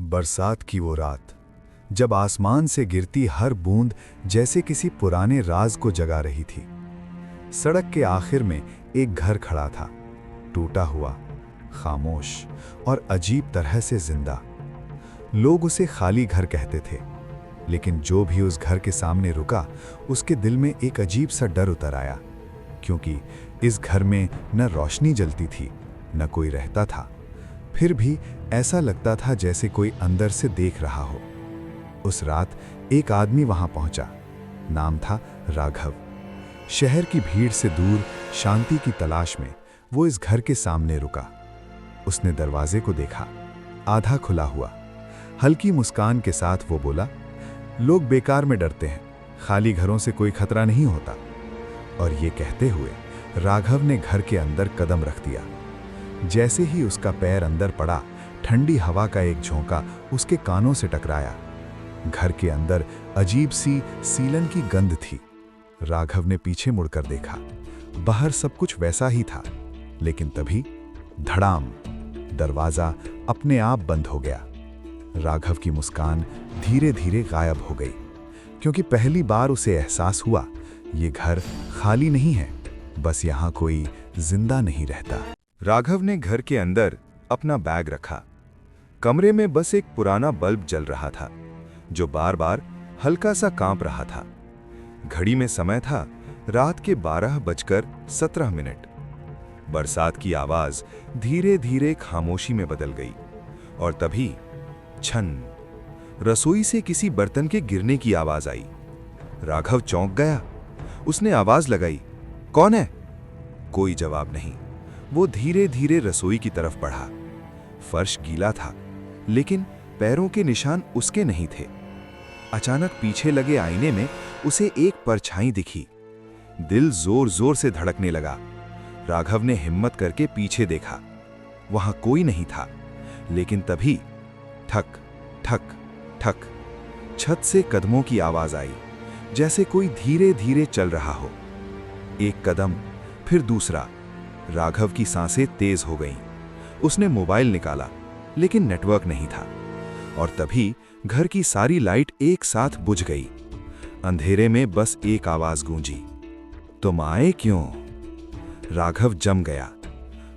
बरसात की वो रात, जब आसमान से गिरती हर बूंद जैसे किसी पुराने राज को जगा रही थी। सड़क के आखिर में एक घर खड़ा था, टूटा हुआ, खामोश और अजीब तरह से जिंदा। लोग उसे खाली घर कहते थे, लेकिन जो भी उस घर के सामने रुका, उसके दिल में एक अजीब सा डर उतर आया, क्योंकि इस घर में न रोशनी जलती थी, न कोई रहता था। फिर भी ऐसा लगता था जैसे कोई अंदर से देख रहा हो। उस रात एक आदमी वहां पहुंचा। नाम था राघव। शहर की भीड़ से दूर शांति की तलाश में वो इस घर के सामने रुका। उसने दरवाजे को देखा, आधा खुला हुआ। हल्की मुस्कान के साथ वो बोला, लोग बेकार में डरते हैं, खाली घरों से कोई खतरा नहीं होता। और ये कहते हुए राघव ने घर के अंदर कदम रख दिया। जैसे ही उसका पैर अंदर पड़ा, ठंडी हवा का एक झोंका उसके कानों से टकराया। घर के अंदर अजीब सी सीलन की गंध थी। राघव ने पीछे मुड़कर देखा। बाहर सब कुछ वैसा ही था, लेकिन तभी धड़ाम, दरवाजा अपने आप बंद हो गया। राघव की मुस्कान धीरे धीरे गायब हो गई, क्योंकि पहली बार उसे एहसास हुआ, ये घर खाली नहीं है, बस यहां कोई जिंदा नहीं रहता। राघव ने घर के अंदर अपना बैग रखा। कमरे में बस एक पुराना बल्ब जल रहा था, जो बार बार हल्का सा कांप रहा था। घड़ी में समय था रात के 12:17। बरसात की आवाज धीरे धीरे खामोशी में बदल गई, और तभी छन, रसोई से किसी बर्तन के गिरने की आवाज आई। राघव चौंक गया। उसने आवाज लगाई, कौन है? कोई जवाब नहीं। वो धीरे धीरे रसोई की तरफ बढ़ा। फर्श गीला था, लेकिन पैरों के निशान उसके नहीं थे। अचानक पीछे लगे आईने में उसे एक परछाई दिखी। दिल जोर जोर से धड़कने लगा। राघव ने हिम्मत करके पीछे देखा। वहां कोई नहीं था, लेकिन तभी ठक ठक ठक, छत से कदमों की आवाज आई, जैसे कोई धीरे धीरे चल रहा हो। एक कदम, फिर दूसरा। राघव की सांसें तेज हो गईं। उसने मोबाइल निकाला, लेकिन नेटवर्क नहीं था। और तभी घर की सारी लाइट एक साथ बुझ गई। अंधेरे में बस एक आवाज गूंजी, तुम आए क्यों? राघव जम गया।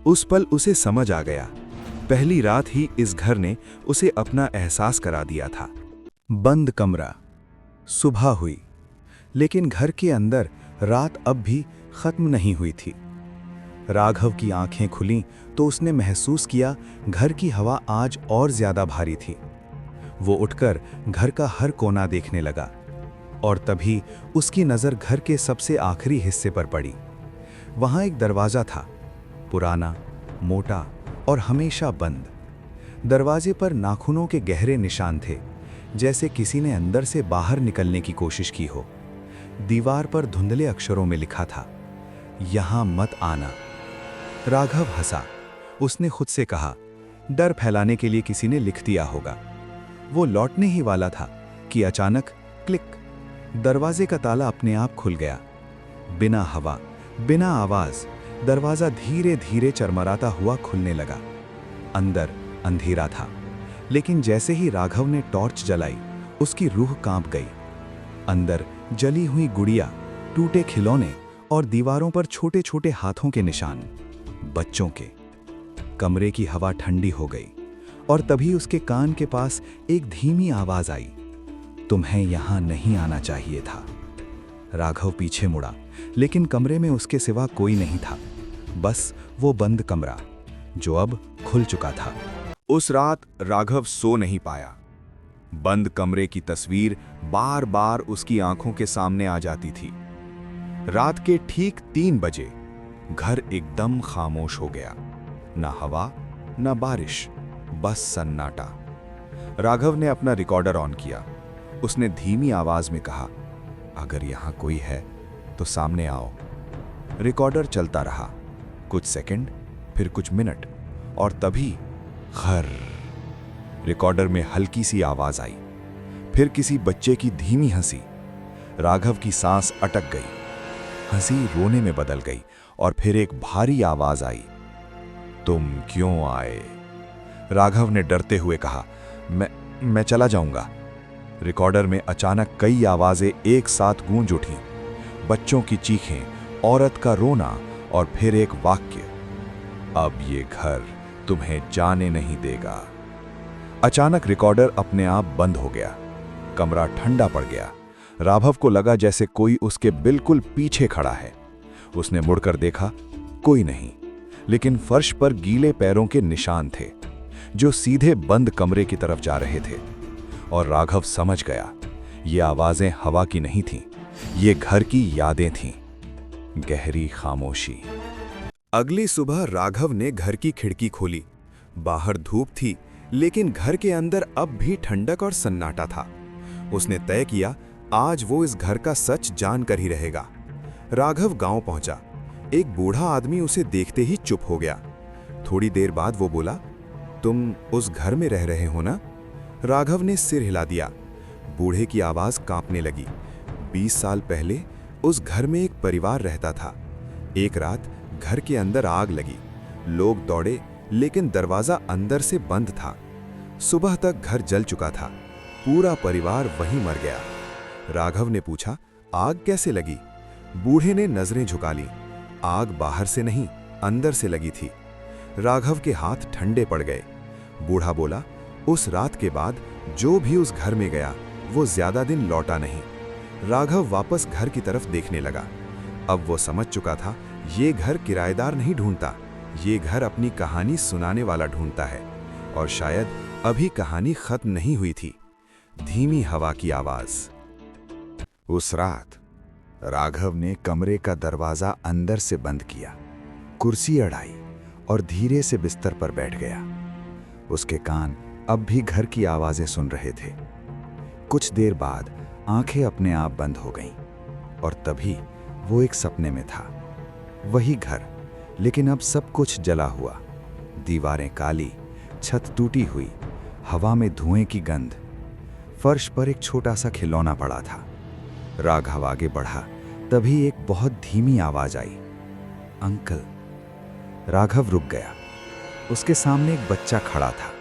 उस पल उसे समझ आ गया, पहली रात ही इस घर ने उसे अपना एहसास करा दिया था। बंद कमरा। सुबह हुई, लेकिन घर के अंदर रात अब भी खत्म नहीं हुई थी। राघव की आंखें खुलीं तो उसने महसूस किया घर की हवा आज और ज्यादा भारी थी। वो उठकर घर का हर कोना देखने लगा, और तभी उसकी नज़र घर के सबसे आखिरी हिस्से पर पड़ी। वहां एक दरवाज़ा था, पुराना, मोटा और हमेशा बंद। दरवाजे पर नाखूनों के गहरे निशान थे, जैसे किसी ने अंदर से बाहर निकलने की कोशिश की हो। दीवार पर धुंधले अक्षरों में लिखा था, यहां मत आना। राघव हंसा। उसने खुद से कहा, डर फैलाने के लिए किसी ने लिख दिया होगा। वो लौटने ही वाला था कि अचानक क्लिक, दरवाजे का ताला अपने आप खुल गया। बिना हवा, बिना आवाज, दरवाजा धीरे धीरे चरमराता हुआ खुलने लगा। अंदर अंधेरा था, लेकिन जैसे ही राघव ने टॉर्च जलाई, उसकी रूह कांप गई। अंदर जली हुई गुड़िया, टूटे खिलौने और दीवारों पर छोटे छोटे हाथों के निशान, बच्चों के। कमरे की हवा ठंडी हो गई, और तभी उसके कान के पास एक धीमी आवाज आई, तुम्हें यहां नहीं आना चाहिए था। राघव पीछे मुड़ा, लेकिन कमरे में उसके सिवा कोई नहीं था, बस वो बंद कमरा, जो अब खुल चुका था। उस रात राघव सो नहीं पाया। बंद कमरे की तस्वीर बार बार उसकी आंखों के सामने आ जाती थी। रात के ठीक 3 बजे घर एकदम खामोश हो गया। न हवा, न बारिश, बस सन्नाटा। राघव ने अपना रिकॉर्डर ऑन किया। उसने धीमी आवाज में कहा, अगर यहां कोई है तो सामने आओ। रिकॉर्डर चलता रहा, कुछ सेकंड, फिर कुछ मिनट, और तभी खर, रिकॉर्डर में हल्की सी आवाज आई, फिर किसी बच्चे की धीमी हंसी। राघव की सांस अटक गई। हंसी रोने में बदल गई, और फिर एक भारी आवाज आई, तुम क्यों आए? राघव ने डरते हुए कहा, मैं चला जाऊंगा। रिकॉर्डर में अचानक कई आवाजें एक साथ गूंज उठी। बच्चों की चीखें, औरत का रोना और फिर एक वाक्य, अब ये घर तुम्हें जाने नहीं देगा। अचानक रिकॉर्डर अपने आप बंद हो गया। कमरा ठंडा पड़ गया। राघव को लगा जैसे कोई उसके बिल्कुल पीछे खड़ा है। उसने मुड़कर देखा, कोई नहीं, लेकिन फर्श पर गीले पैरों के निशान थे जो सीधे बंद कमरे की तरफ जा रहे थे। और राघव समझ गया, ये आवाजें हवा की नहीं थीं, ये घर की यादें थीं। गहरी खामोशी। अगली सुबह राघव ने घर की खिड़की खोली। बाहर धूप थी, लेकिन घर के अंदर अब भी ठंडक और सन्नाटा था। उसने तय किया, आज वो इस घर का सच जानकर ही रहेगा। राघव गांव पहुंचा। एक बूढ़ा आदमी उसे देखते ही चुप हो गया। थोड़ी देर बाद वो बोला, तुम उस घर में रह रहे हो ना? राघव ने सिर हिला दिया। बूढ़े की आवाज कांपने लगी। 20 साल पहले उस घर में एक परिवार रहता था। एक रात घर के अंदर आग लगी। लोग दौड़े, लेकिन दरवाजा अंदर से बंद था। सुबह तक घर जल चुका था। पूरा परिवार वहीं मर गया। राघव ने पूछा, आग कैसे लगी? बूढ़े ने नजरें झुका ली। आग बाहर से नहीं, अंदर से लगी थी। राघव के हाथ ठंडे पड़ गए। बूढ़ा बोला, उस रात के बाद जो भी उस घर में गया वो ज्यादा दिन लौटा नहीं। राघव वापस घर की तरफ देखने लगा। अब वो समझ चुका था, ये घर किराएदार नहीं ढूंढता, ये घर अपनी कहानी सुनाने वाला ढूंढता है। और शायद अभी कहानी खत्म नहीं हुई थी। धीमी हवा की आवाज। उस रात राघव ने कमरे का दरवाजा अंदर से बंद किया, कुर्सी अड़ाई और धीरे से बिस्तर पर बैठ गया। उसके कान अब भी घर की आवाजें सुन रहे थे। कुछ देर बाद आंखें अपने आप बंद हो गईं और तभी वो एक सपने में था। वही घर, लेकिन अब सब कुछ जला हुआ। दीवारें काली, छत टूटी हुई, हवा में धुएं की गंध। फर्श पर एक छोटा सा खिलौना पड़ा था। राघव आगे बढ़ा, तभी एक बहुत धीमी आवाज आई, अंकल। राघव रुक गया। उसके सामने एक बच्चा खड़ा था,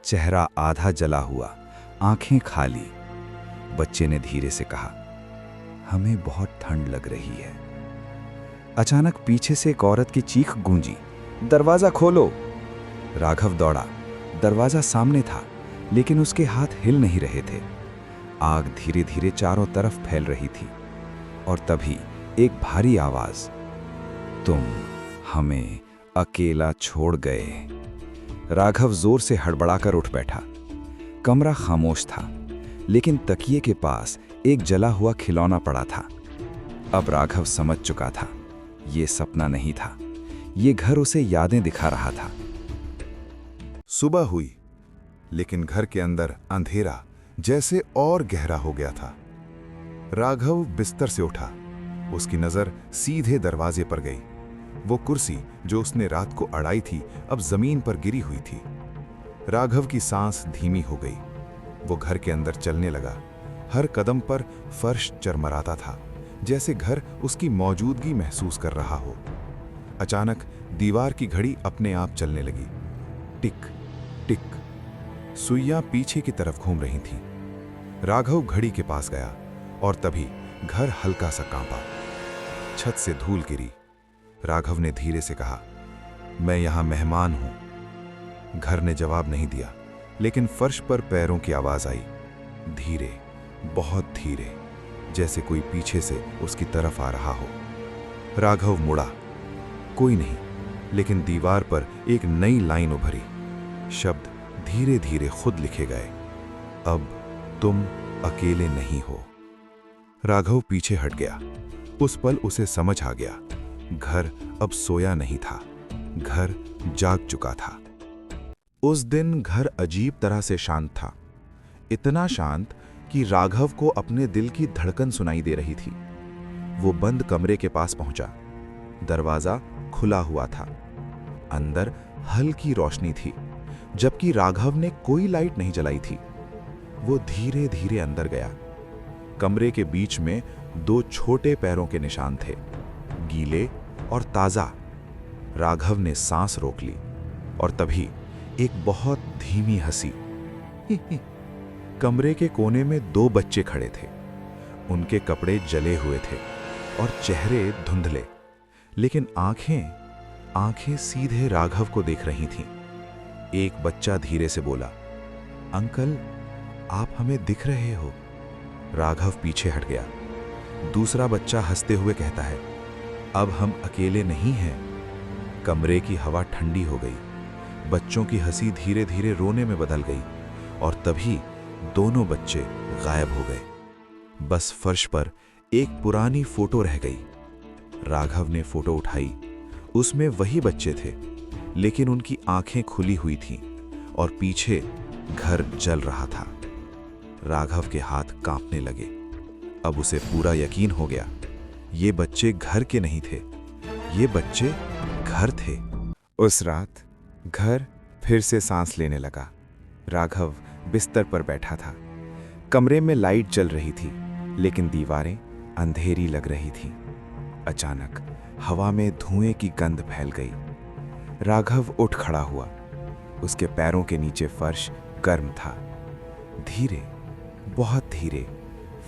चेहरा आधा जला हुआ, आंखें खाली। बच्चे ने धीरे से कहा, हमें बहुत ठंड लग रही है। अचानक पीछे से एक औरत की चीख गूंजी, दरवाजा खोलो। राघव दौड़ा। दरवाजा सामने था, लेकिन उसके हाथ हिल नहीं रहे थे। आग धीरे धीरे चारों तरफ फैल रही थी। और तभी एक भारी आवाज, तुम हमें अकेला छोड़ गए। राघव जोर से हड़बड़ाकर उठ बैठा। कमरा खामोश था, लेकिन तकिए के पास एक जला हुआ खिलौना पड़ा था। अब राघव समझ चुका था, ये सपना नहीं था, ये घर उसे यादें दिखा रहा था। सुबह हुई, लेकिन घर के अंदर अंधेरा जैसे और गहरा हो गया था। राघव बिस्तर से उठा। उसकी नजर सीधे दरवाजे पर गई। वो कुर्सी जो उसने रात को अड़ाई थी, अब जमीन पर गिरी हुई थी। राघव की सांस धीमी हो गई। वो घर के अंदर चलने लगा। हर कदम पर फर्श चरमराता था, जैसे घर उसकी मौजूदगी महसूस कर रहा हो। अचानक दीवार की घड़ी अपने आप चलने लगी। टिक टिक। सुइयां पीछे की तरफ घूम रही थीं। राघव घड़ी के पास गया और तभी घर हल्का सा कांपा। छत से धूल गिरी। राघव ने धीरे से कहा, मैं यहां मेहमान हूं। घर ने जवाब नहीं दिया, लेकिन फर्श पर पैरों की आवाज आई, धीरे, बहुत धीरे, जैसे कोई पीछे से उसकी तरफ आ रहा हो। राघव मुड़ा। कोई नहीं, लेकिन दीवार पर एक नई लाइन उभरी। शब्द धीरे धीरे खुद लिखे गए, अब तुम अकेले नहीं हो। राघव पीछे हट गया। उस पल उसे समझ आ गया, घर अब सोया नहीं था, घर जाग चुका था। उस दिन घर अजीब तरह से शांत था। इतना शांत कि राघव को अपने दिल की धड़कन सुनाई दे रही थी। वो बंद कमरे के पास पहुंचा। दरवाजा खुला हुआ था। अंदर हल्की रोशनी थी, जबकि राघव ने कोई लाइट नहीं जलाई थी। वो धीरे धीरे अंदर गया। कमरे के बीच में दो छोटे पैरों के निशान थे, गीले और ताजा। राघव ने सांस रोक ली और तभी एक बहुत धीमी हंसी, कमरे के कोने में 2 बच्चे खड़े थे। उनके कपड़े जले हुए थे और चेहरे धुंधले, लेकिन आंखें सीधे राघव को देख रही थीं। एक बच्चा धीरे से बोला, अंकल, आप हमें दिख रहे हो। राघव पीछे हट गया। दूसरा बच्चा हंसते हुए कहता है, अब हम अकेले नहीं हैं। कमरे की हवा ठंडी हो गई। बच्चों की हंसी धीरे धीरे रोने में बदल गई और तभी दोनों बच्चे गायब हो गए। बस फर्श पर एक पुरानी फोटो रह गई। राघव ने फोटो उठाई। उसमें वही बच्चे थे, लेकिन उनकी आंखें खुली हुई थीं और पीछे घर जल रहा था। राघव के हाथ कांपने लगे। अब उसे पूरा यकीन हो गया, ये बच्चे घर के नहीं थे, ये बच्चे घर थे। उस रात घर फिर से सांस लेने लगा। राघव बिस्तर पर बैठा था। कमरे में लाइट जल रही थी, लेकिन दीवारें अंधेरी लग रही थीं। अचानक हवा में धुएं की गंध फैल गई। राघव उठ खड़ा हुआ। उसके पैरों के नीचे फर्श गर्म था। धीरे, बहुत धीरे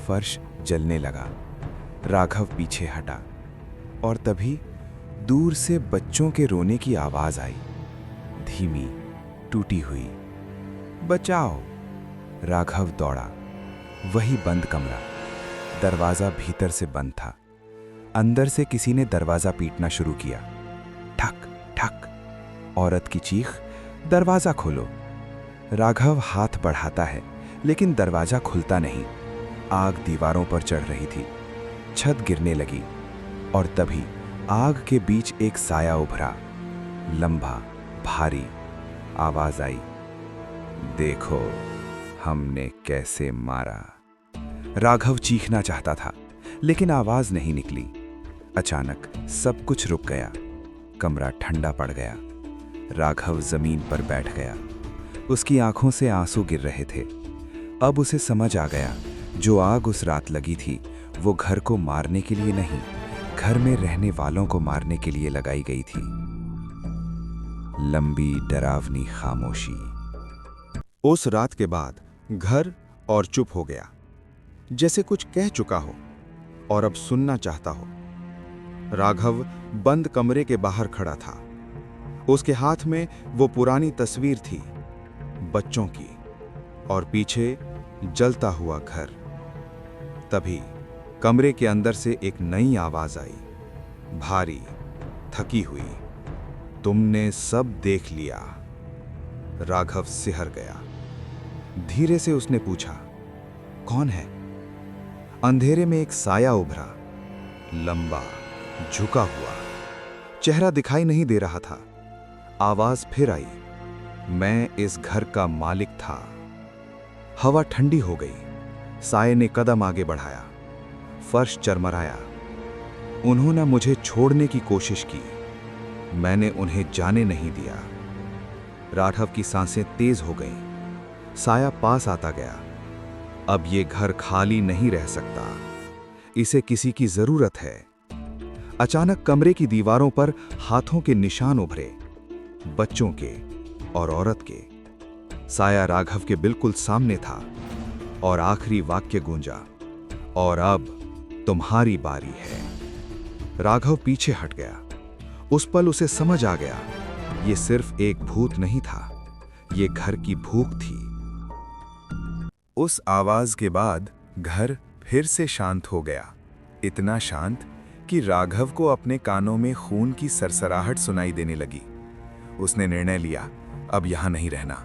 फर्श जलने लगा। राघव पीछे हटा और तभी दूर से बच्चों के रोने की आवाज आई, धीमी, टूटी हुई। बचाओ! राघव दौड़ा। वही बंद कमरा। दरवाजा भीतर से बंद था। अंदर से किसी ने दरवाजा पीटना शुरू किया। ठक ठक। औरत की चीख, दरवाजा खोलो। राघव हाथ बढ़ाता है, लेकिन दरवाजा खुलता नहीं। आग दीवारों पर चढ़ रही थी। छत गिरने लगी और तभी आग के बीच एक साया उभरा, लंबा, भारी। आवाज आई, देखो हमने कैसे मारा। राघव चीखना चाहता था, लेकिन आवाज नहीं निकली। अचानक सब कुछ रुक गया। कमरा ठंडा पड़ गया। राघव जमीन पर बैठ गया। उसकी आंखों से आंसू गिर रहे थे। अब उसे समझ आ गया, जो आग उस रात लगी थी वो घर को मारने के लिए नहीं, घर में रहने वालों को मारने के लिए लगाई गई थी। लंबी डरावनी खामोशी। उस रात के बाद घर और चुप हो गया, जैसे कुछ कह चुका हो और अब सुनना चाहता हो। राघव बंद कमरे के बाहर खड़ा था। उसके हाथ में वो पुरानी तस्वीर थी, बच्चों की, और पीछे जलता हुआ घर। तभी कमरे के अंदर से एक नई आवाज आई, भारी, थकी हुई, तुमने सब देख लिया। राघव सिहर गया। धीरे से उसने पूछा, कौन है? अंधेरे में एक साया उभरा, लंबा, झुका हुआ। चेहरा दिखाई नहीं दे रहा था। आवाज फिर आई, मैं इस घर का मालिक था। हवा ठंडी हो गई। साये ने कदम आगे बढ़ाया। फर्श चरमराया। उन्होंने मुझे छोड़ने की कोशिश की। मैंने उन्हें जाने नहीं दिया। राघव की सांसें तेज हो गईं। साया पास आता गया। अब ये घर खाली नहीं रह सकता। इसे किसी की जरूरत है। अचानक कमरे की दीवारों पर हाथों के निशान उभरे, बच्चों के और औरत के। साया राघव के बिल्कुल सामने था और आखिरी वाक्य गूंजा, और अब तुम्हारी बारी है। राघव पीछे हट गया। उस पल उसे समझ आ गया, ये सिर्फ एक भूत नहीं था, ये घर की भूख थी। उस आवाज के बाद घर फिर से शांत हो गया। इतना शांत कि राघव को अपने कानों में खून की सरसराहट सुनाई देने लगी। उसने निर्णय लिया, अब यहां नहीं रहना।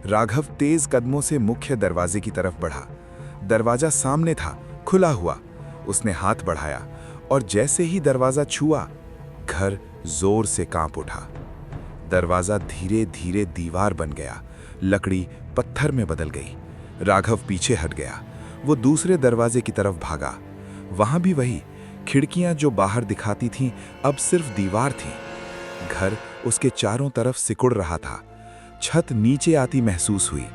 राघव तेज कदमों से मुख्य दरवाजे की तरफ बढ़ा। दरवाजा सामने था, खुला हुआ। उसने हाथ बढ़ाया और जैसे ही दरवाजा छुआ, घर जोर से कांप उठा। दरवाजा धीरे धीरे दीवार बन गया, लकड़ी पत्थर में बदल गई। राघव पीछे हट गया। वो दूसरे दरवाजे की तरफ भागा। वहां भी वही, खिड़कियां जो बाहर दिखाती थीं अब सिर्फ दीवार थी। घर उसके चारों तरफ सिकुड़ रहा था। छत नीचे आती महसूस हुई।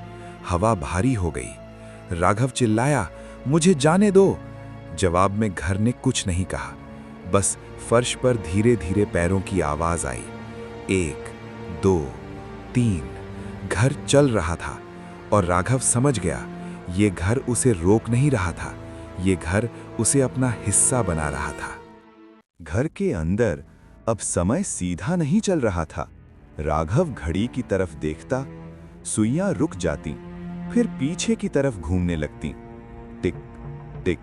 हवा भारी हो गई। राघव चिल्लाया, मुझे जाने दो। जवाब में घर ने कुछ नहीं कहा। बस फर्श पर धीरे धीरे पैरों की आवाज आई। 1, 2, 3। घर चल रहा था और राघव समझ गया, ये घर उसे रोक नहीं रहा था, ये घर उसे अपना हिस्सा बना रहा था। घर के अंदर अब समय सीधा नहीं चल रहा था। राघव घड़ी की तरफ देखता, सुइयां रुक जाती, फिर पीछे की तरफ घूमने लगती। टिक टिक,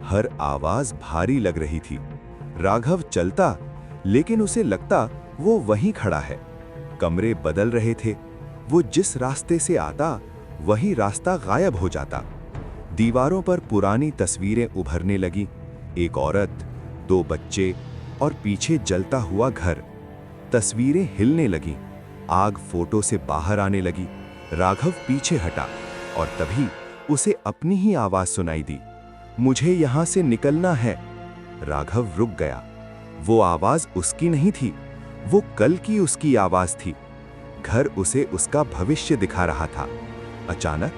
हर आवाज भारी लग रही थी। राघव चलता, लेकिन उसे लगता वो वहीं खड़ा है। कमरे बदल रहे थे, वो जिस रास्ते से आता वही रास्ता गायब हो जाता। दीवारों पर पुरानी तस्वीरें उभरने लगी, एक औरत, 2 बच्चे और पीछे जलता हुआ घर। तस्वीरें हिलने लगी, आग फोटो से बाहर आने लगी। राघव पीछे हटा और तभी उसे अपनी ही आवाज सुनाई दी, मुझे यहां से निकलना है। राघव रुक गया। वो आवाज उसकी नहीं थी, वो कल की उसकी आवाज थी। घर उसे उसका भविष्य दिखा रहा था। अचानक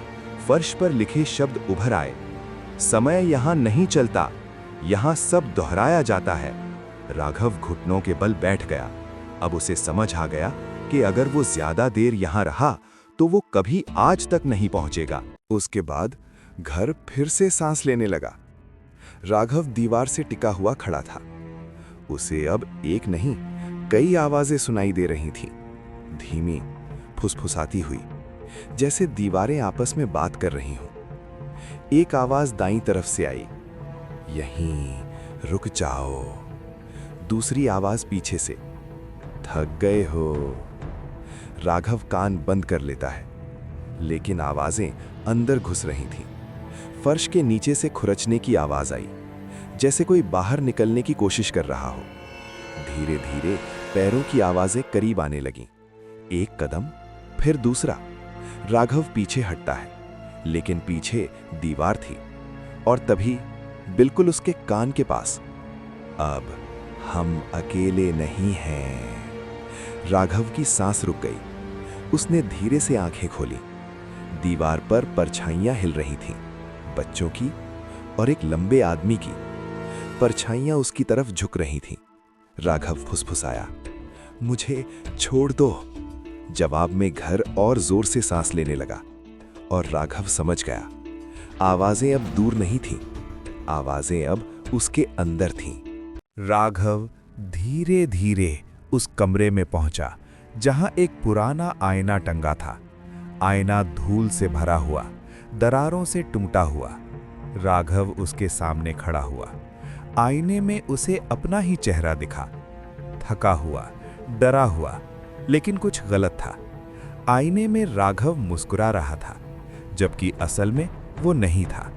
फर्श पर लिखे शब्द उभर आए, समय यहां नहीं चलता, यहां सब दोहराया जाता है। राघव घुटनों के बल बैठ गया। अब उसे समझ आ गया कि अगर वो ज्यादा देर यहां रहा तो वो कभी आज तक नहीं पहुंचेगा। उसके बाद घर फिर से सांस लेने लगा। राघव दीवार से टिका हुआ खड़ा था। उसे अब एक नहीं, कई आवाजें सुनाई दे रही थीं, धीमी, फुसफुसाती हुई, जैसे दीवारें आपस में बात कर रही हों। एक आवाज दाईं तरफ से आई, यहीं रुक जाओ। दूसरी आवाज पीछे से, थक गए हो। राघव कान बंद कर लेता है, लेकिन आवाजें अंदर घुस रही थीं। फर्श के नीचे से खुरचने की आवाज आई, जैसे कोई बाहर निकलने की कोशिश कर रहा हो। धीरे धीरे पैरों की आवाजें करीब आने लगीं। एक कदम, फिर दूसरा। राघव पीछे हटता है, लेकिन पीछे दीवार थी। और तभी बिल्कुल उसके कान के पास, अब हम अकेले नहीं हैं। राघव की सांस रुक गई। उसने धीरे से आंखें खोली। दीवार पर परछाइयां हिल रही थीं, बच्चों की और एक लंबे आदमी की। परछाइयां उसकी तरफ झुक रही थीं। राघव फुसफुसाया, मुझे छोड़ दो। जवाब में घर और जोर से सांस लेने लगा। और राघव समझ गया, आवाजें अब दूर नहीं थीं, आवाजें अब उसके अंदर थीं। राघव धीरे धीरे उस कमरे में पहुंचा जहां एक पुराना आईना टंगा था। आईना धूल से भरा हुआ, दरारों से टूटा हुआ। राघव उसके सामने खड़ा हुआ। आईने में उसे अपना ही चेहरा दिखा, थका हुआ, डरा हुआ, लेकिन कुछ गलत था। आईने में राघव मुस्कुरा रहा था, जबकि असल में वो नहीं था।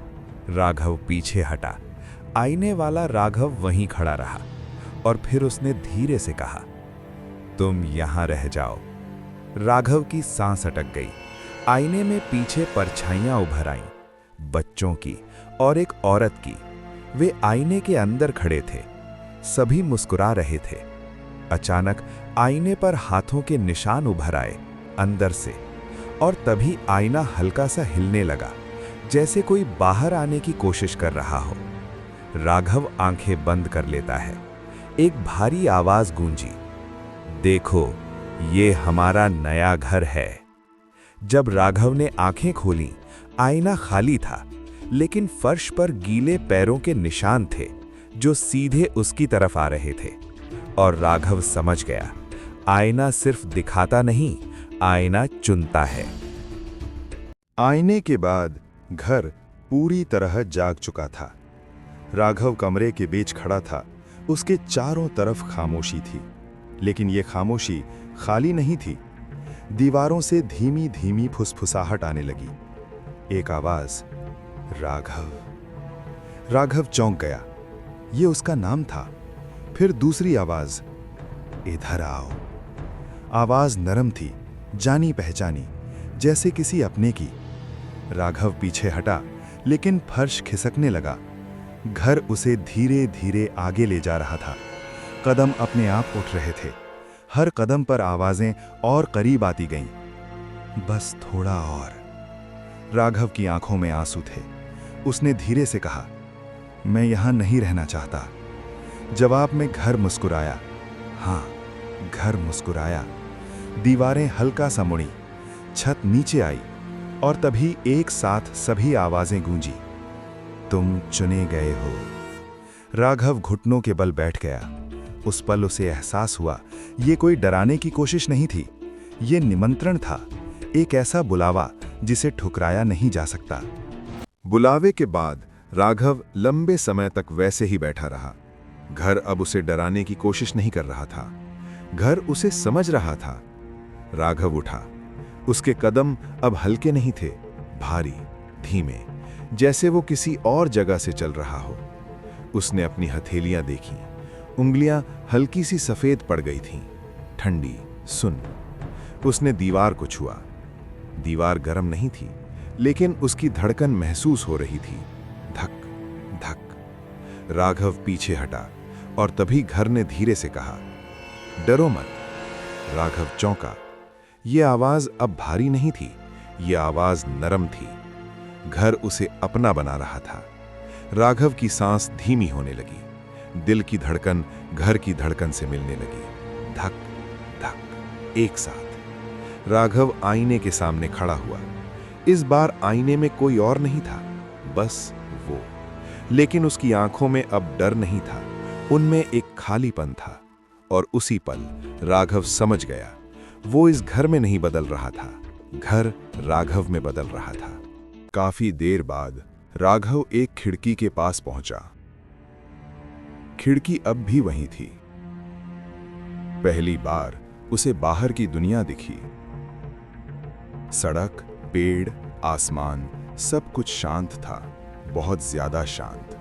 राघव पीछे हटा। आईने वाला राघव वहीं खड़ा रहा और फिर उसने धीरे से कहा, तुम यहां रह जाओ। राघव की सांस अटक गई। आईने में पीछे परछाइयां उभर आईं, बच्चों की और एक औरत की। वे आईने के अंदर खड़े थे, सभी मुस्कुरा रहे थे। अचानक आईने पर हाथों के निशान उभर आए अंदर से, और तभी आईना हल्का सा हिलने लगा, जैसे कोई बाहर आने की कोशिश कर रहा हो। राघव आंखें बंद कर लेता है। एक भारी आवाज गूंजी, देखो, ये हमारा नया घर है। जब राघव ने आंखें खोलीं, आईना खाली था, लेकिन फर्श पर गीले पैरों के निशान थे जो सीधे उसकी तरफ आ रहे थे। और राघव समझ गया, आईना सिर्फ दिखाता नहीं, आईना चुनता है। आईने के बाद घर पूरी तरह जाग चुका था। राघव कमरे के बीच खड़ा था। उसके चारों तरफ खामोशी थी, लेकिन ये खामोशी खाली नहीं थी। दीवारों से धीमी धीमी फुसफुसाहट आने लगी। एक आवाज, राघव। राघव चौंक गया, ये उसका नाम था। फिर दूसरी आवाज, इधर आओ। आवाज नरम थी, जानी पहचानी, जैसे किसी अपने की। राघव पीछे हटा, लेकिन फर्श खिसकने लगा। घर उसे धीरे धीरे आगे ले जा रहा था। कदम अपने आप उठ रहे थे। हर कदम पर आवाजें और करीब आती गईं। बस थोड़ा और। राघव की आंखों में आंसू थे। उसने धीरे से कहा, मैं यहां नहीं रहना चाहता। जवाब में घर मुस्कुराया। हाँ, घर मुस्कुराया। दीवारें हल्का सा मुड़ी, छत नीचे आई और तभी एक साथ सभी आवाजें गूंजी, तुम चुने गए हो। राघव घुटनों के बल बैठ गया। उस पल उसे एहसास हुआ, ये कोई डराने की कोशिश नहीं थी, ये निमंत्रण था, एक ऐसा बुलावा जिसे ठुकराया नहीं जा सकता। बुलावे के बाद राघव लंबे समय तक वैसे ही बैठा रहा। घर अब उसे डराने की कोशिश नहीं कर रहा था, घर उसे समझ रहा था। राघव उठा। उसके कदम अब हल्के नहीं थे, भारी, धीमे, जैसे वो किसी और जगह से चल रहा हो। उसने अपनी हथेलियां देखीं, उंगलियां हल्की सी सफेद पड़ गई थीं, ठंडी, सुन्न। उसने दीवार को छुआ। दीवार गर्म नहीं थी, लेकिन उसकी धड़कन महसूस हो रही थी, धक धक। राघव पीछे हटा और तभी घर ने धीरे से कहा, डरो मत। राघव चौंका। ये आवाज अब भारी नहीं थी, ये आवाज नरम थी। घर उसे अपना बना रहा था। राघव की सांस धीमी होने लगी, दिल की धड़कन घर की धड़कन से मिलने लगी, धक धक, एक साथ। राघव आईने के सामने खड़ा हुआ। इस बार आईने में कोई और नहीं था, बस वो। लेकिन उसकी आंखों में अब डर नहीं था, उनमें एक खालीपन था। और उसी पल राघव समझ गया, वो इस घर में नहीं बदल रहा था, घर राघव में बदल रहा था। काफी देर बाद राघव एक खिड़की के पास पहुंचा। खिड़की अब भी वहीं थी। पहली बार उसे बाहर की दुनिया दिखी। सड़क, पेड़, आसमान, सब कुछ शांत था, बहुत ज्यादा शांत।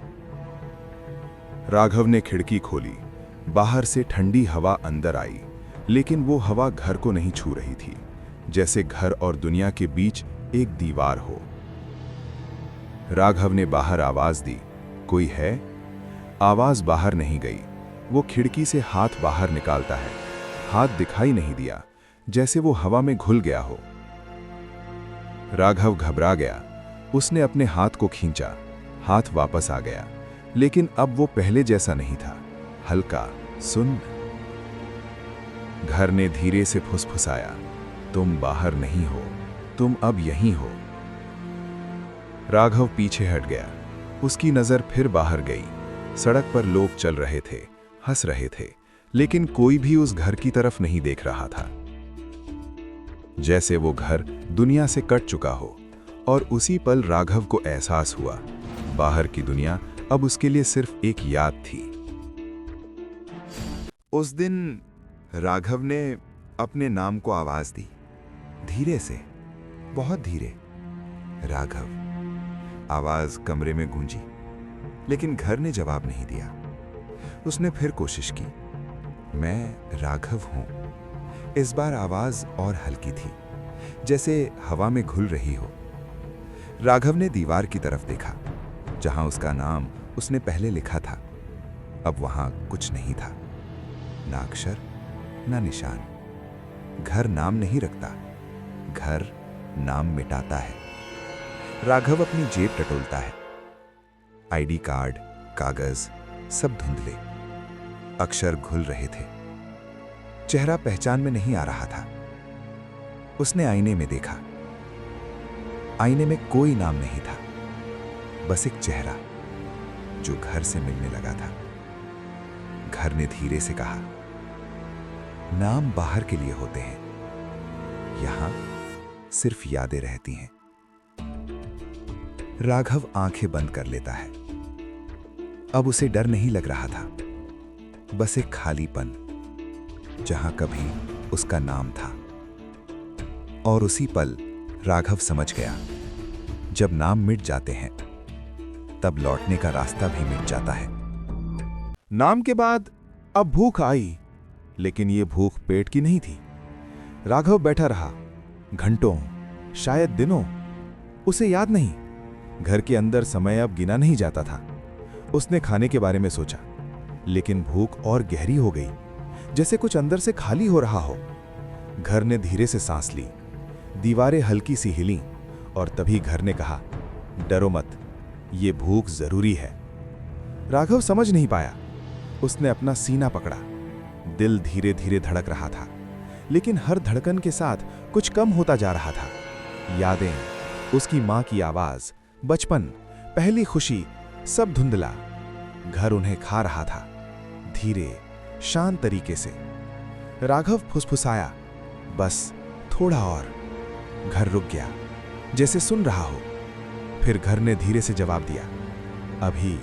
राघव ने खिड़की खोली। बाहर से ठंडी हवा अंदर आई, लेकिन वो हवा घर को नहीं छू रही थी, जैसे घर और दुनिया के बीच एक दीवार हो। राघव ने बाहर आवाज दी, कोई है? आवाज बाहर नहीं गई। वो खिड़की से हाथ बाहर निकालता है, हाथ दिखाई नहीं दिया, जैसे वो हवा में घुल गया हो। राघव घबरा गया। उसने अपने हाथ को खींचा, हाथ वापस आ गया, लेकिन अब वो पहले जैसा नहीं था, हल्का, सुन्न। घर ने धीरे से फुसफुसाया, तुम बाहर नहीं हो, तुम अब यहीं हो। राघव पीछे हट गया। उसकी नजर फिर बाहर गई। सड़क पर लोग चल रहे थे, हंस रहे थे, लेकिन कोई भी उस घर की तरफ नहीं देख रहा था, जैसे वो घर दुनिया से कट चुका हो। और उसी पल राघव को एहसास हुआ, बाहर की दुनिया अब उसके लिए सिर्फ एक याद थी। उस दिन राघव ने अपने नाम को आवाज दी, धीरे से, बहुत धीरे, राघव। आवाज कमरे में गूंजी, लेकिन घर ने जवाब नहीं दिया। उसने फिर कोशिश की, मैं राघव हूं। इस बार आवाज और हल्की थी, जैसे हवा में घुल रही हो। राघव ने दीवार की तरफ देखा, जहां उसका नाम उसने पहले लिखा था। अब वहां कुछ नहीं था, ना अक्षर, ना निशान। घर नाम नहीं रखता, घर नाम मिटाता है। राघव अपनी जेब टटोलता है। आईडी कार्ड, कागज, सब धुंधले, अक्षर घुल रहे थे। चेहरा पहचान में नहीं आ रहा था। उसने आईने में देखा। आईने में कोई नाम नहीं था, बस एक चेहरा जो घर से मिलने लगा था। घर ने धीरे से कहा, नाम बाहर के लिए होते हैं, यहां सिर्फ यादें रहती हैं। राघव आंखें बंद कर लेता है। अब उसे डर नहीं लग रहा था, बस एक खालीपन, जहां कभी उसका नाम था। और उसी पल राघव समझ गया, जब नाम मिट जाते हैं तब लौटने का रास्ता भी मिट जाता है। नाम के बाद अब भूख आई, लेकिन ये भूख पेट की नहीं थी। राघव बैठा रहा, घंटों, शायद दिनों। उसे याद नहीं, घर के अंदर समय अब गिना नहीं जाता था। उसने खाने के बारे में सोचा, लेकिन भूख और गहरी हो गई, जैसे कुछ अंदर से खाली हो रहा हो। घर ने धीरे से सांस ली, दीवारें हल्की सी हिलीं, और तभी घर ने कहा, डरो मत, ये भूख जरूरी है। राघव समझ नहीं पाया। उसने अपना सीना पकड़ा। दिल धीरे धीरे धड़क रहा था, लेकिन हर धड़कन के साथ कुछ कम होता जा रहा था। यादें, उसकी माँ की आवाज, बचपन, पहली खुशी, सब धुंधला। घर उन्हें खा रहा था, धीरे, शांत तरीके से। राघव फुसफुसाया, बस थोड़ा और। घर रुक गया, जैसे सुन रहा हो। फिर घर ने धीरे से जवाब दिया, अभी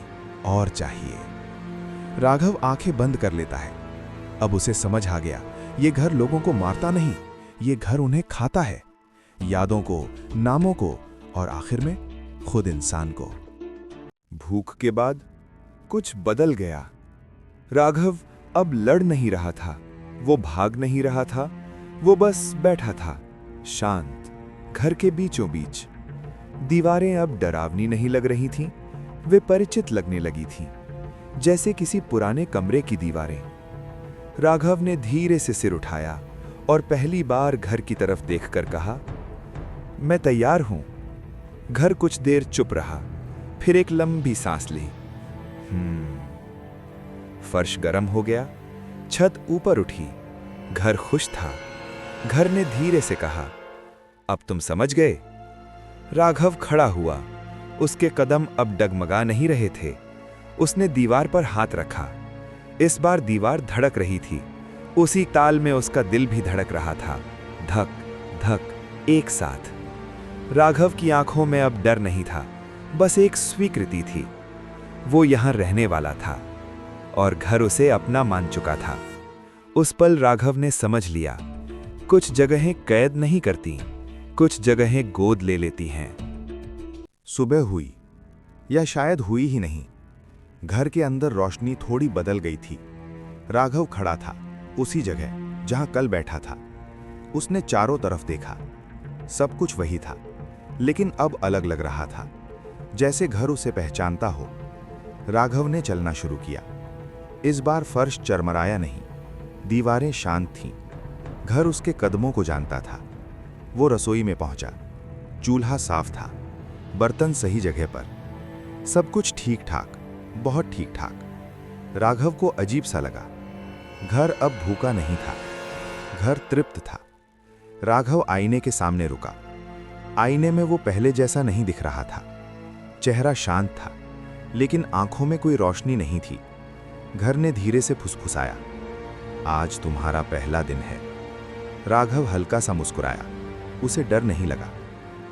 और चाहिए। राघव आंखें बंद कर लेता है। अब उसे समझ आ गया, ये घर लोगों को मारता नहीं, ये घर उन्हें खाता है, यादों को, नामों को और आखिर में खुद इंसान को। भूख के बाद कुछ बदल गया। राघव अब लड़ नहीं रहा था, वो भाग नहीं रहा था, वो बस बैठा था, शांत, घर के बीचों बीच। दीवारें अब डरावनी नहीं लग रही थीं, वे परिचित लगने लगी थीं, जैसे किसी पुराने कमरे की दीवारें। राघव ने धीरे से सिर उठाया और पहली बार घर की तरफ देखकर कहा, मैं तैयार हूं। घर कुछ देर चुप रहा, फिर एक लंबी सांस ली। फर्श गर्म हो गया, छत ऊपर उठी, घर खुश था। घर ने धीरे से कहा, अब तुम समझ गए। राघव खड़ा हुआ, उसके कदम अब डगमगा नहीं रहे थे। उसने दीवार पर हाथ रखा। इस बार दीवार धड़क रही थी, उसी ताल में उसका दिल भी धड़क रहा था, धक धक एक साथ। राघव की आंखों में अब डर नहीं था, बस एक स्वीकृति थी। वो यहां रहने वाला था और घर उसे अपना मान चुका था। उस पल राघव ने समझ लिया, कुछ जगहें कैद नहीं करती, कुछ जगहें गोद ले लेती हैं। सुबह हुई, या शायद हुई ही नहीं। घर के अंदर रोशनी थोड़ी बदल गई थी। राघव खड़ा था उसी जगह जहां कल बैठा था। उसने चारों तरफ देखा, सब कुछ वही था, लेकिन अब अलग लग रहा था, जैसे घर उसे पहचानता हो। राघव ने चलना शुरू किया। इस बार फर्श चरमराया नहीं, दीवारें शांत थीं। घर उसके कदमों को जानता था। वो रसोई में पहुंचा। चूल्हा साफ था, बर्तन सही जगह पर, सब कुछ ठीक ठाक, बहुत ठीक ठाक। राघव को अजीब सा लगा। घर अब भूखा नहीं था, घर तृप्त था। राघव आईने के सामने रुका। आईने में वो पहले जैसा नहीं दिख रहा था। चेहरा शांत था, लेकिन आंखों में कोई रोशनी नहीं थी। घर ने धीरे से फुसफुसाया, आज तुम्हारा पहला दिन है। राघव हल्का सा मुस्कुराया। उसे डर नहीं लगा,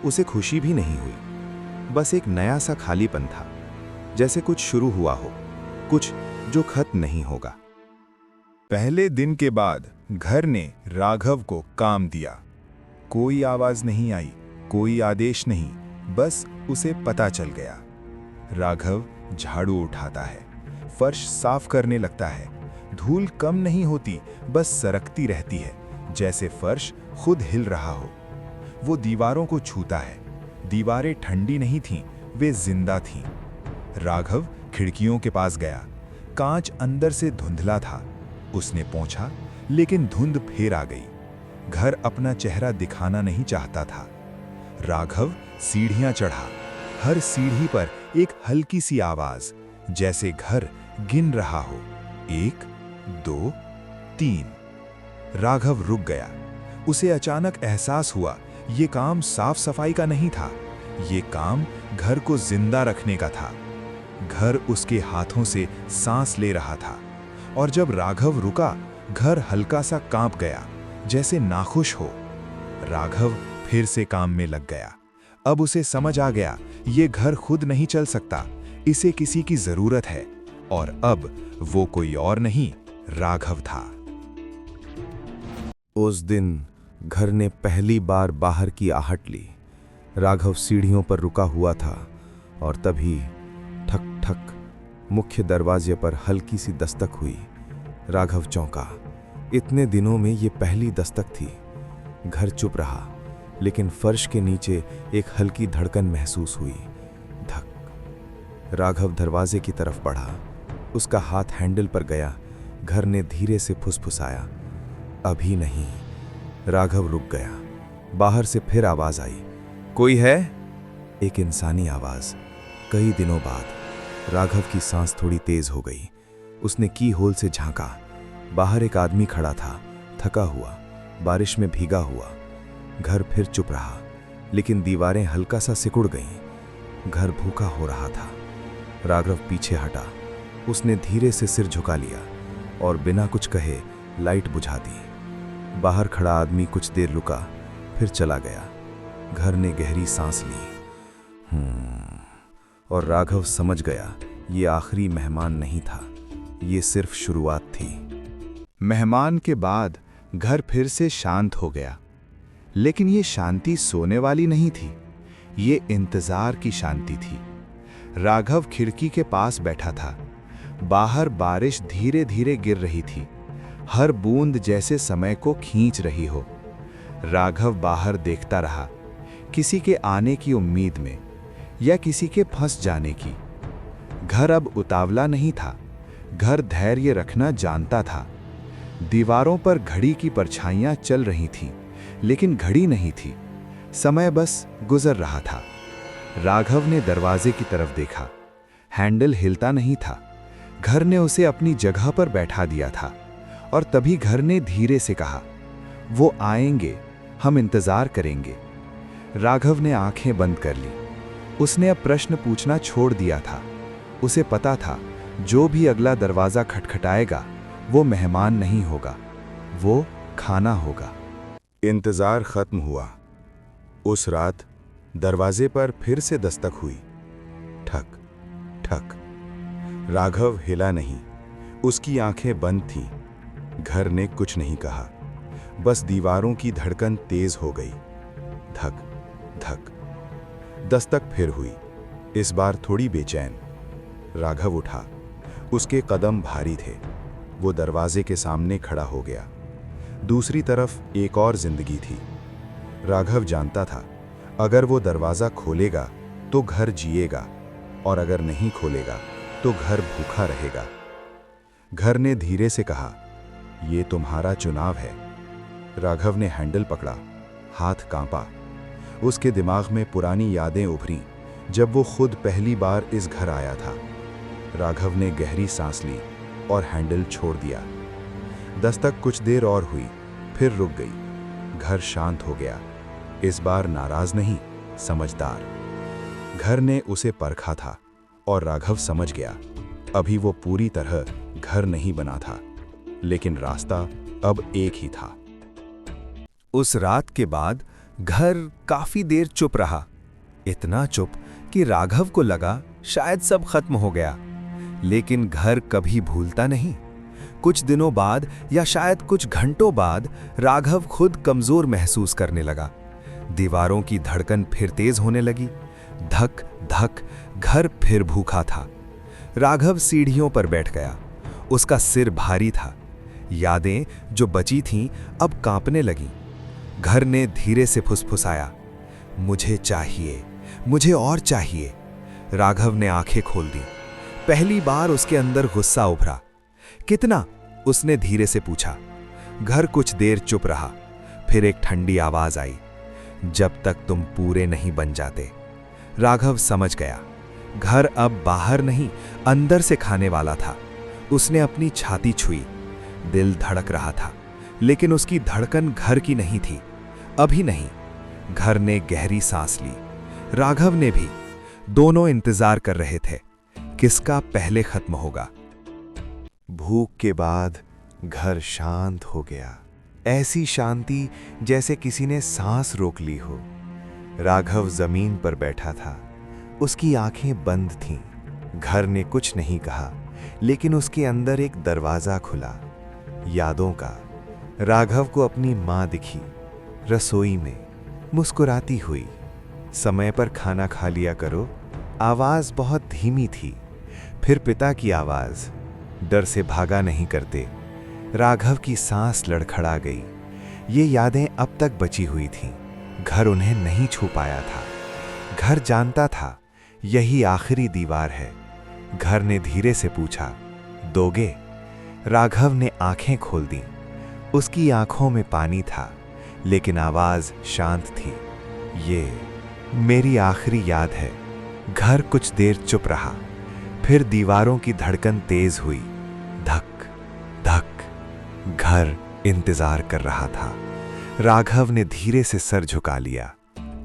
उसे खुशी भी नहीं हुई, बस एक नया सा खालीपन था, जैसे कुछ शुरू हुआ हो, कुछ जो खत्म नहीं होगा। पहले दिन के बाद घर ने राघव को काम दिया। कोई आवाज नहीं आई, कोई आदेश नहीं, बस उसे पता चल गया। राघव झाड़ू उठाता है, फर्श साफ करने लगता है। धूल कम नहीं होती, बस सरकती रहती है, जैसे फर्श खुद हिल रहा हो। वो दीवारों को छूता है। दीवारें ठंडी नहीं थीं, वे जिंदा थीं। राघव खिड़कियों के पास गया। कांच अंदर से धुंधला था। उसने पोंछा, लेकिन धुंध फिर आ गई। घर अपना चेहरा दिखाना नहीं चाहता था। राघव सीढ़ियां चढ़ा। हर सीढ़ी पर एक हल्की सी आवाज, जैसे घर गिन रहा हो, 1 2 3। राघव रुक गया। उसे अचानक एहसास हुआ, ये काम साफ सफाई का नहीं था, ये काम घर को जिंदा रखने का था। घर उसके हाथों से सांस ले रहा था, और जब राघव रुका, घर हल्का सा कांप गया, जैसे नाखुश हो। राघव फिर से काम में लग गया। अब उसे समझ आ गया, ये घर खुद नहीं चल सकता, इसे किसी की जरूरत है, और अब वो कोई और नहीं, राघव था। उस दिन घर ने पहली बार बाहर की आहट ली। राघव सीढ़ियों पर रुका हुआ था, और तभी ठक ठक मुख्य दरवाजे पर हल्की सी दस्तक हुई। राघव चौंका। इतने दिनों में ये पहली दस्तक थी। घर चुप रहा, लेकिन फर्श के नीचे एक हल्की धड़कन महसूस हुई। धक। राघव दरवाजे की तरफ बढ़ा। उसका हाथ हैंडल पर गया। घर ने धीरे से फुसफुसाया, अभी नहीं। राघव रुक गया। बाहर से फिर आवाज आई, कोई है? एक इंसानी आवाज। कई दिनों बाद राघव की सांस थोड़ी तेज हो गई। उसने की होल से झांका। बाहर एक आदमी खड़ा था, थका हुआ, बारिश में भीगा हुआ। घर फिर चुप रहा, लेकिन दीवारें हल्का सा सिकुड़ गईं। घर भूखा हो रहा था। राघव पीछे हटा। उसने धीरे से सिर झुका लिया और बिना कुछ कहे लाइट बुझा दी। बाहर खड़ा आदमी कुछ देर रुका, फिर चला गया। घर ने गहरी सांस ली। और राघव समझ गया ये आखिरी मेहमान नहीं था, ये सिर्फ शुरुआत थी। मेहमान के बाद घर फिर से शांत हो गया, लेकिन ये शांति सोने वाली नहीं थी, ये इंतजार की शांति थी। राघव खिड़की के पास बैठा था। बाहर बारिश धीरे धीरे गिर रही थी, हर बूंद जैसे समय को खींच रही हो। राघव बाहर देखता रहा, किसी के आने की उम्मीद में या किसी के फंस जाने की। घर अब उतावला नहीं था, घर धैर्य रखना जानता था। दीवारों पर घड़ी की परछाइयां चल रही थीं, लेकिन घड़ी नहीं थी, समय बस गुजर रहा था। राघव ने दरवाजे की तरफ देखा, हैंडल हिलता नहीं था। घर ने उसे अपनी जगह पर बैठा दिया था और तभी घर ने धीरे से कहा, वो आएंगे, हम इंतजार करेंगे। राघव ने आंखें बंद कर ली। उसने अब प्रश्न पूछना छोड़ दिया था। उसे पता था जो भी अगला दरवाजा खटखटाएगा वो मेहमान नहीं होगा, वो खाना होगा। इंतजार खत्म हुआ। उस रात दरवाजे पर फिर से दस्तक हुई। ठक ठक। राघव हिला नहीं, उसकी आंखें बंद थीं। घर ने कुछ नहीं कहा, बस दीवारों की धड़कन तेज हो गई। धक धक। दस्तक फिर हुई, इस बार थोड़ी बेचैन। राघव उठा। उसके कदम भारी थे। वो दरवाजे के सामने खड़ा हो गया। दूसरी तरफ एक और जिंदगी थी। राघव जानता था, अगर वो दरवाजा खोलेगा तो घर जिएगा, और अगर नहीं खोलेगा तो घर भूखा रहेगा। घर ने धीरे से कहा, ये तुम्हारा चुनाव है। राघव ने हैंडल पकड़ा, हाथ कांपा। उसके दिमाग में पुरानी यादें उभरीं, जब वो खुद पहली बार इस घर आया था। राघव ने गहरी सांस ली और हैंडल छोड़ दिया। दस्तक कुछ देर और हुई, फिर रुक गई। घर शांत हो गया, इस बार नाराज नहीं, समझदार। घर ने उसे परखा था और राघव समझ गया, अभी वो पूरी तरह घर नहीं बना था, लेकिन रास्ता अब एक ही था। उस रात के बाद घर काफी देर चुप रहा, इतना चुप कि राघव को लगा शायद सब खत्म हो गया। लेकिन घर कभी भूलता नहीं। कुछ दिनों बाद या शायद कुछ घंटों बाद राघव खुद कमजोर महसूस करने लगा। दीवारों की धड़कन फिर तेज होने लगी। धक धक। घर फिर भूखा था। राघव सीढ़ियों पर बैठ गया। उसका सिर भारी था। यादें जो बची थीं अब कांपने लगीं। घर ने धीरे से फुसफुसाया, मुझे चाहिए, मुझे और चाहिए। राघव ने आंखें खोल दी। पहली बार उसके अंदर गुस्सा उभरा। कितना? उसने धीरे से पूछा। घर कुछ देर चुप रहा, फिर एक ठंडी आवाज आई, जब तक तुम पूरे नहीं बन जाते। राघव समझ गया, घर अब बाहर नहीं अंदर से खाने वाला था। उसने अपनी छाती छुई। दिल धड़क रहा था, लेकिन उसकी धड़कन घर की नहीं थी, अभी नहीं। घर ने गहरी सांस ली, राघव ने भी। दोनों इंतजार कर रहे थे, किसका पहले खत्म होगा। भूख के बाद घर शांत हो गया, ऐसी शांति जैसे किसी ने सांस रोक ली हो। राघव जमीन पर बैठा था, उसकी आंखें बंद थीं। घर ने कुछ नहीं कहा, लेकिन उसके अंदर एक दरवाजा खुला, यादों का। राघव को अपनी माँ दिखी, रसोई में मुस्कुराती हुई। समय पर खाना खा लिया करो। आवाज बहुत धीमी थी। फिर पिता की आवाज, डर से भागा नहीं करते। राघव की सांस लड़खड़ा गई। ये यादें अब तक बची हुई थीं। घर उन्हें नहीं छू पाया था। घर जानता था यही आखिरी दीवार है। घर ने धीरे से पूछा, दोगे? राघव ने आंखें खोल दी। उसकी आंखों में पानी था, लेकिन आवाज शांत थी। ये मेरी आखिरी याद है। घर कुछ देर चुप रहा, फिर दीवारों की धड़कन तेज हुई। धक धक। घर इंतजार कर रहा था। राघव ने धीरे से सर झुका लिया।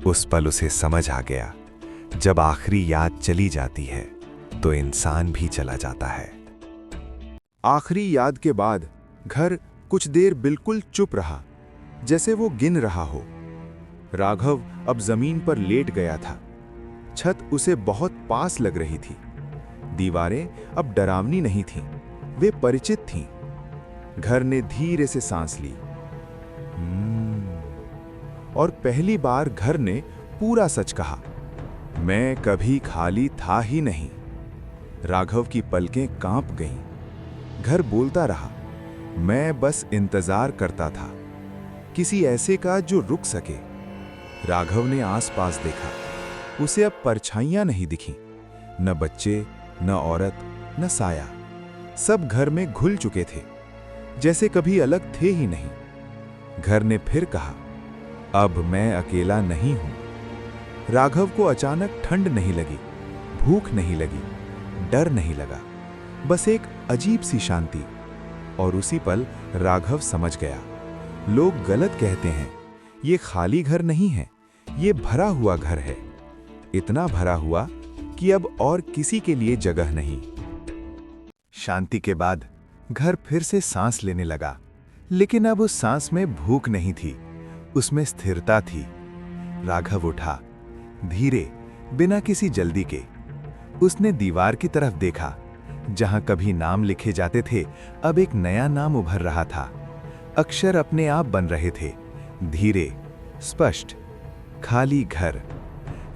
उस पल उसे समझ आ गया, जब आखिरी याद चली जाती है तो इंसान भी चला जाता है। आखिरी याद के बाद घर कुछ देर बिल्कुल चुप रहा, जैसे वो गिन रहा हो। राघव अब जमीन पर लेट गया था। छत उसे बहुत पास लग रही थी। दीवारें अब डरावनी नहीं थीं, वे परिचित थीं। घर ने धीरे से सांस ली। और पहली बार घर ने पूरा सच कहा, मैं कभी खाली था ही नहीं। राघव की पलकें कांप गईं। घर बोलता रहा, मैं बस इंतजार करता था, किसी ऐसे का जो रुक सके। राघव ने आसपास देखा। उसे अब परछाइयां नहीं दिखीं, न बच्चे, न औरत, न साया। सब घर में घुल चुके थे, जैसे कभी अलग थे ही नहीं। घर ने फिर कहा, अब मैं अकेला नहीं हूं। राघव को अचानक ठंड नहीं लगी, भूख नहीं लगी, डर नहीं लगा, बस एक अजीब सी शांति। और उसी पल राघव समझ गया, लोग गलत कहते हैं, ये खाली घर नहीं है, ये भरा हुआ घर है। इतना भरा हुआ कि अब और किसी के लिए जगह नहीं। शांति के बाद घर फिर से सांस लेने लगा, लेकिन अब उस सांस में भूख नहीं थी, उसमें स्थिरता थी। राघव उठा, धीरे, बिना किसी जल्दी के। उसने दीवार की तरफ देखा, जहां कभी नाम लिखे जाते थे, अब एक नया नाम उभर रहा था। अक्षर अपने आप बन रहे थे, धीरे, स्पष्ट। खाली घर।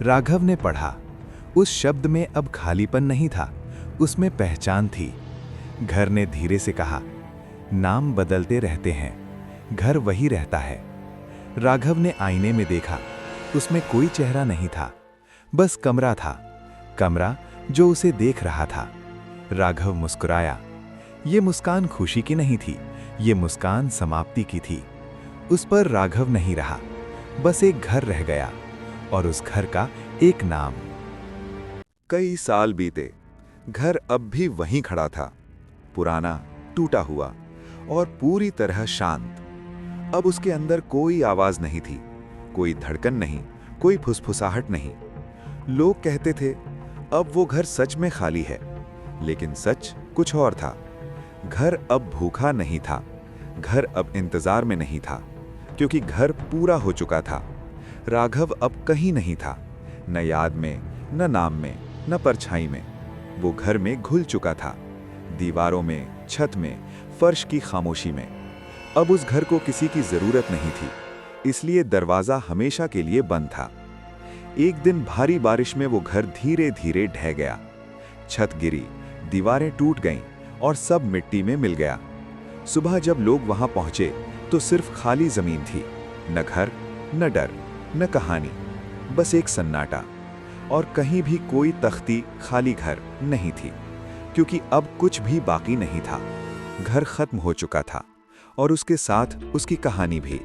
राघव ने पढ़ा। उस शब्द में अब खालीपन नहीं था, उसमें पहचान थी। घर ने धीरे से कहा, नाम बदलते रहते हैं, घर वही रहता है। राघव ने आईने में देखा, उसमें कोई चेहरा नहीं था, बस कमरा था, कमरा जो उसे देख रहा था। राघव मुस्कुराया। ये मुस्कान खुशी की नहीं थी, ये मुस्कान समाप्ति की थी। उस पर राघव नहीं रहा, बस एक घर रह गया, और उस घर का एक नाम। कई साल बीते, घर अब भी वहीं खड़ा था, पुराना, टूटा हुआ और पूरी तरह शांत। अब उसके अंदर कोई आवाज नहीं थी, कोई धड़कन नहीं, कोई फुसफुसाहट नहीं। लोग कहते थे, अब वो घर सच में खाली है, लेकिन सच कुछ और था। घर अब भूखा नहीं था, घर अब इंतजार में नहीं था, क्योंकि घर पूरा हो चुका था। राघव अब कहीं नहीं था, न याद में, न नाम में, न परछाई में। वो घर में घुल चुका था, दीवारों में, छत में, फर्श की खामोशी में। अब उस घर को किसी की जरूरत नहीं थी, इसलिए दरवाजा हमेशा के लिए बंद था। एक दिन भारी बारिश में वो घर धीरे धीरे ढह गया। छत गिरी, दीवारें टूट गईं और सब मिट्टी में मिल गया। सुबह जब लोग वहां पहुंचे तो सिर्फ खाली जमीन थी, न घर, न डर, न कहानी, बस एक सन्नाटा। और कहीं भी कोई तख्ती खाली घर नहीं थी, क्योंकि अब कुछ भी बाकी नहीं था। घर खत्म हो चुका था, और उसके साथ उसकी कहानी भी।